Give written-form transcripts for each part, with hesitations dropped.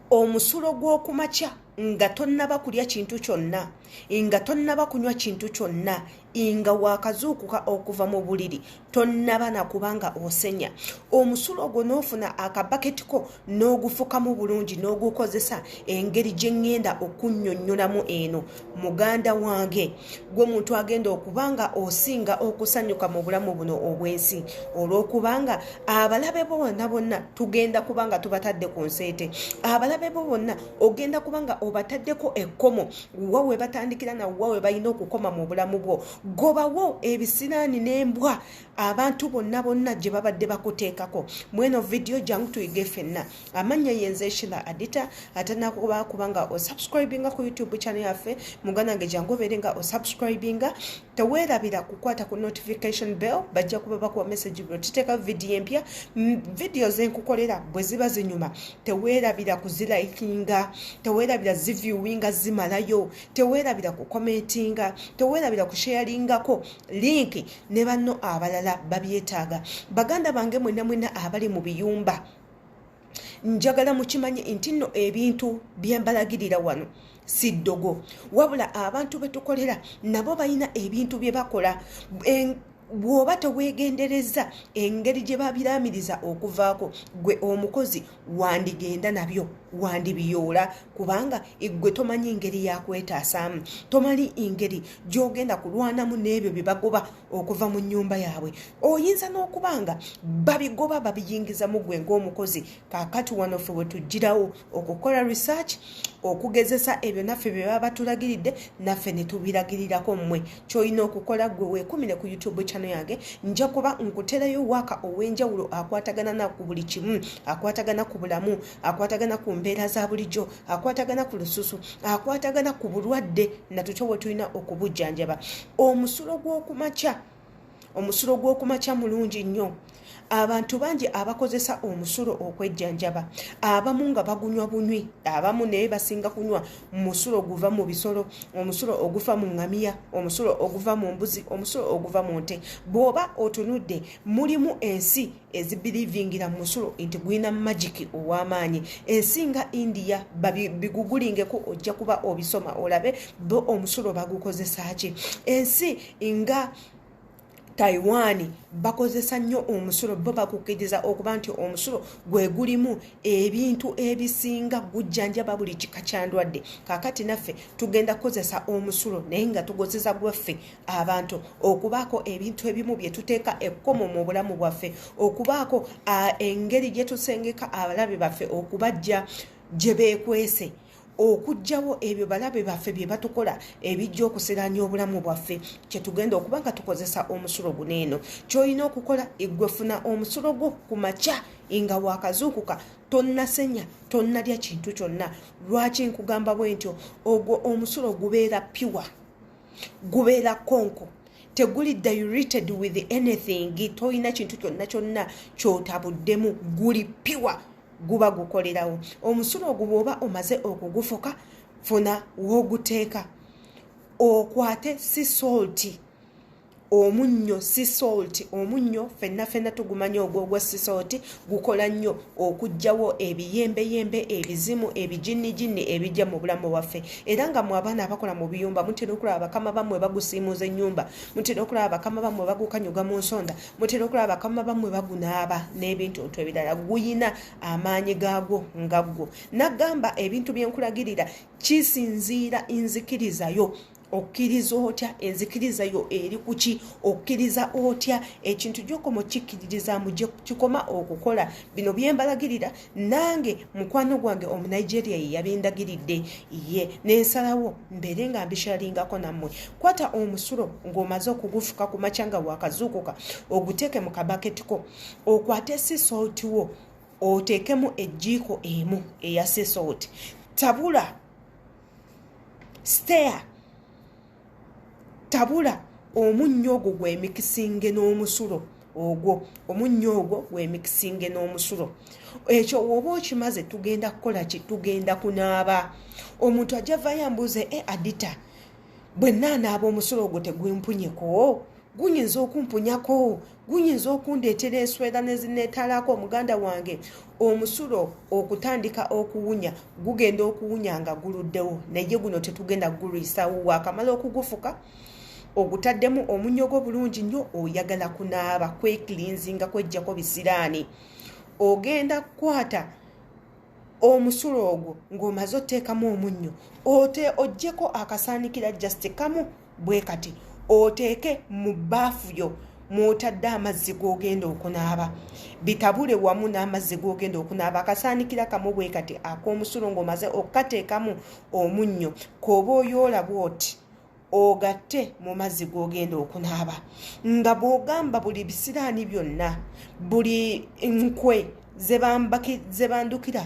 omusulo gw'okumakya nga tonnaba kulya kintu kyonna, nga tonnaba kunywa kintu kyonna, nga wakazuukuka okuva mu buliri, tonnaba na kubanga osenya. Omusulo ogwo n'ofuna akabaketiko n'ogufukamu bulungi n'ogukozesa engeri gye ngenda okunnyonnyolamu eno. Muganda wange, gwe muntu agenda okubanga osinga okusanyuka mu bulamu buno obwensi, olw'okubanga abalabe bo bonna tugenda kubanga tubatadde ku nseete. Abalabe bo bonna ogenda kubanga obataddeko ekkomo wawe batandikira na wawe balina okukoma mu bulamu bwo. Gobawo ebisiraani n'embwa abantu bonna gye babadde bakuteekako. Mweno video jangu tuyige ffenna. Amannya yenze Sheila Adita, atanakuba kubanga osubscribinga ku YouTube channel yaffe. Muganda nge jangu obeerenga osubscribinga. Teweerabira kukwata ku notification bell bajja kuba bakuwa message bwe tuteeka video empya. Video zenkukolera bwe ziba zinyuma, teweerabira kuzilikinga, teweerabira ziviewinga zimalayo, teweerabira ku commentinga, teweerabira ku sharingako link ne banno abalala babyetaaga. Baganda bange mwenna abali mu biyumba, njagala mukimanye nti nno ebintu byembalagirira wano si ddogo, wabula abantu betukolera nabo balina ebintu bye bakola. Bw'oba teweegendereza engeri gye babiramiriza okuvaako, gwe omukozi wandigenda nabyo, wandibiyoola, kubanga gwe tomanyi engeri yakwetaasaamu, tomanyi engeri gy'ogenda kulwanamu n'ebyo bye bagoba okuva mu nnyumba yaabwe. Oyinza n'okubanga babigoba babiyingiza mu gwe ng'omukozi. Kaakati wano ffe we tugirawo okukola research, okugezesa ebyo naffe bye baba batulagiridde, naffe ne tubiragirirako mmwe. Ky'olina okukola gwe weekumire ku YouTube channel yange, nja kuba nkuterayo waka ow'enjawulo akwatagana na ku buli kimu, akwatagana ku bulamu, akwatagana ku mbeera za bulijjo, akwatagana ku lususu, akwatagana ku bulwadde natucho bwe tulina okubujjanjaba. Omusulo gw'okumakya mulungi nnyo. Abantu bangi abakozesa omusulo okwejjanjaba, abamu nga bagunywa bunywi, abamu naye basinga kunywa musulo guva mu bisolo, omusulo oguva mu ngamiya, omusulo oguva mu mbuzi, omusulo oguva mu nte. Bw'oba otunudde, mulimu ensi ezibirivingira mu musulo nti gwina magiki ow'amaanyi. Ensi nga India bigugulingeko ojja kuba obisoma olabe bo omusulo bagukozesa ki. Ensi nga Taiwan bakozesa nnyo omusulo, bo bakukkiriza okuba nti omusulo gwe gulimu ebintu ebisinga gujjanjaba buli kika kya ndwadde. Kaakati naffe tugenda kukozesa omusulo naye nga tugozesa gwaffe abantu okubaako ebintu ebimu bye tuteeka ekkomo mu bulamu bwaffe, okubaako engeri gye tusengeka abalabe baffe okubajja gye beekwese, okujjawo ebyo balabe baffe bye batukola ebijja okusiraanya obulamu bwaffe. Kye tugenda okuba nga tukozesa omusulo guno eno. Ky'olina okukola gwe funa omusulo gwo ku makya nga wakazuukuka, tonnasenya, tonnalya kintu kyonna. Lwaki nkugamba bwe ntyo? Ogwo omusulo gubeera piwa, gubeera konko, teguli diluted with anything, toyina kintu kyonna ky'otabuddemu, guli piwa, guba gukolerawo. Omusulo ogwo bw'oba omaze okugufuka, funa w'oguteeka, okwate si salti, omunnyo si salti. Omunnyo ffenna tugumanya ogwo ogwa si salti gukola nnyo okujjawo ebiyembeyembe, ebizimu, ebijinni ebijja mu bulamu bwaffe. Era nga mu abaana abakola mu biyumba mutera okulaba bakama bammwe bagusiimuuza ennyumba, mutera okulaba bakama bammwe bagukanyuga mu nsonda, mutera okulaba bakama bammwe bagunaaba n'ebintu ebirala. Guyina amaanyi gaagwo nga ggwo. Nagamba ebintu bye nkulagirira kisinziira nzikirizayo. Okkiriza otya? Enzikiriza yo eri kuki? Okkiriza otya ekintu gy'okoma okikkiririzaamu gye kikoma okukola? Bino byembalagirira nange mukwano gwange Omunigeria ye yabindagiridde ye n'ensalawo mbeere nga mbishalingako nammwe. Kwata omusulo ng'omaze okugufuka ku makya nga wakazuukuka, oguteeke mu kabaketiko, okwate sea salt wo oteekemu ejjiiko emu eya sea salt. Tabula tabula omunnyo ogwo gw'emikisinge n'omusulo ogwo. Omunnyo ogwo gw'emikisinge n'omusulo. Ekyo oba okimaze tugenda kukola ki? Tugenda kunaaba. Omuntu ajja vayo ambuuze, Adita, bwe naanaaba omusulo ogwo tegwempunyeko? gunyinza okumpunyako, gunyinza okundeetera enswera nezineetalako omuganda wange. Omusulo okutandika okuwunya gugenda okuwunya nga guluddewo, naye guno tetugenda gulwisawo. Waakamala okugufuka ogutaddemu omunyogo bulungi nnyo, oyagala kunaaba kweklinzinga kwejjako bisiraani. Ogenda kukwata omusulo ogwo ng'omaze oteekamu omunnyo, oggyeko akasaanikira just kamu bwe kati, oteeke mu bbaafu yo mw'otadde amazzi g'ogenda okunaaba. Bitabule wamu n'amazzi g'ogenda okunaaba. Akasaanikira kamu bwe kati ak'omusulo ng'omaze okukateekamu omunnyo, k'oba oyoola bw'oti ogatte mu mazzi g'ogenda okunaaba. Nga bw'ogamba buli bisiraani byonna, buli nkwe ze bandukira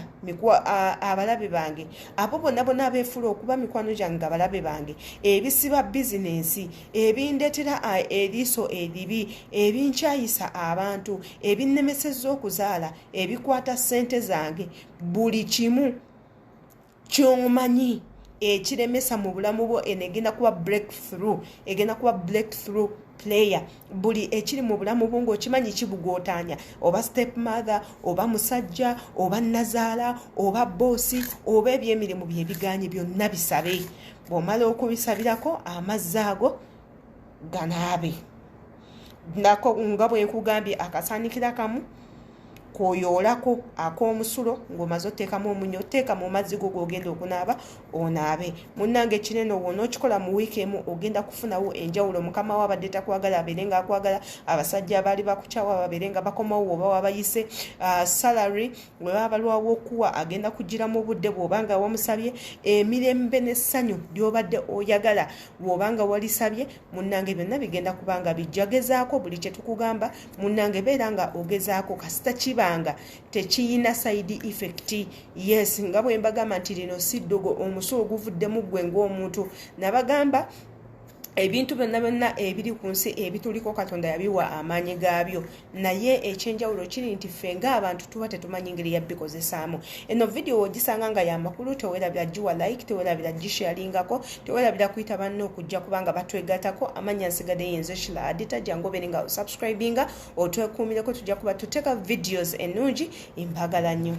abalabe bange, abo bonna bonna abeefula okuba mikwano gyange abalabe bange, ebisiba bizinensi, ebindeetera eriiso eribi, ebinkyayisa abantu, ebinnemesezza okuzaala, ebikwata ssente zange, buli kimu ky'omanyi ekiremesa mu bulamu bwo, egenda kuba breakthrough player. Buli ekiri mu bulamu bwo ng'okimanyi kibugootaanya, oba step mother, oba musajja, oba nazaala, oba boosi, oba ebyemirimu byebiganye, byonna bisabe. Bw'omala okubisabirako amazzi ago ganaabe. Nako nga bwe nkugambye akasaanikira kamu koyoolako ak'omusulo ng'omaze oteekamu omunnyo, oteeka mu mazzi go g'ogenda okunaaba onaabe. Munnange kinene wonookikola mu wiiki emu ogenda kufunawo enjawulo. Mukama wo abadde takwagala abeere nga akwagala, abasajja abaali bakukyawa babeere nga bakomawo oba wabayise, salary bwe baba balwawo okuwa agenda kugira mu budde bw'obanga wamusabye, emirembe n'essanyu ly'obadde oyagala bw'obanga walisabye. Munnange byonna bigenda kubanga bijja. Gezaako buli kye tukugamba munnange, beera nga ogezaako kasita kiba nga tekiyina side effect. Yes, nga bwe mbagamba nti lino si ddogo, omusulo guvuddemu ggwe ng'omuntu. Nabagamba ebintu byonna byonna ebiri ku nsi ebituliko Katonda yabiwa amaanyi gaabyo, naye ekyenjawulo kiri nti ffe ng'abantu tuba tetumanyi ngeri yabikozesaamu. Eno vidiyo ogisanga nga y'amakulu, teweerabira giwa like, teweerabira gisharingako, teweerabira kuyita banno okujja kubanga batwegatako. Amanya nsigadde yenze Shila Adita, jangu obeere nga subscribinga otwekuumireko, tujja kuba tuteeka videos ennungi. Impagala nnyo.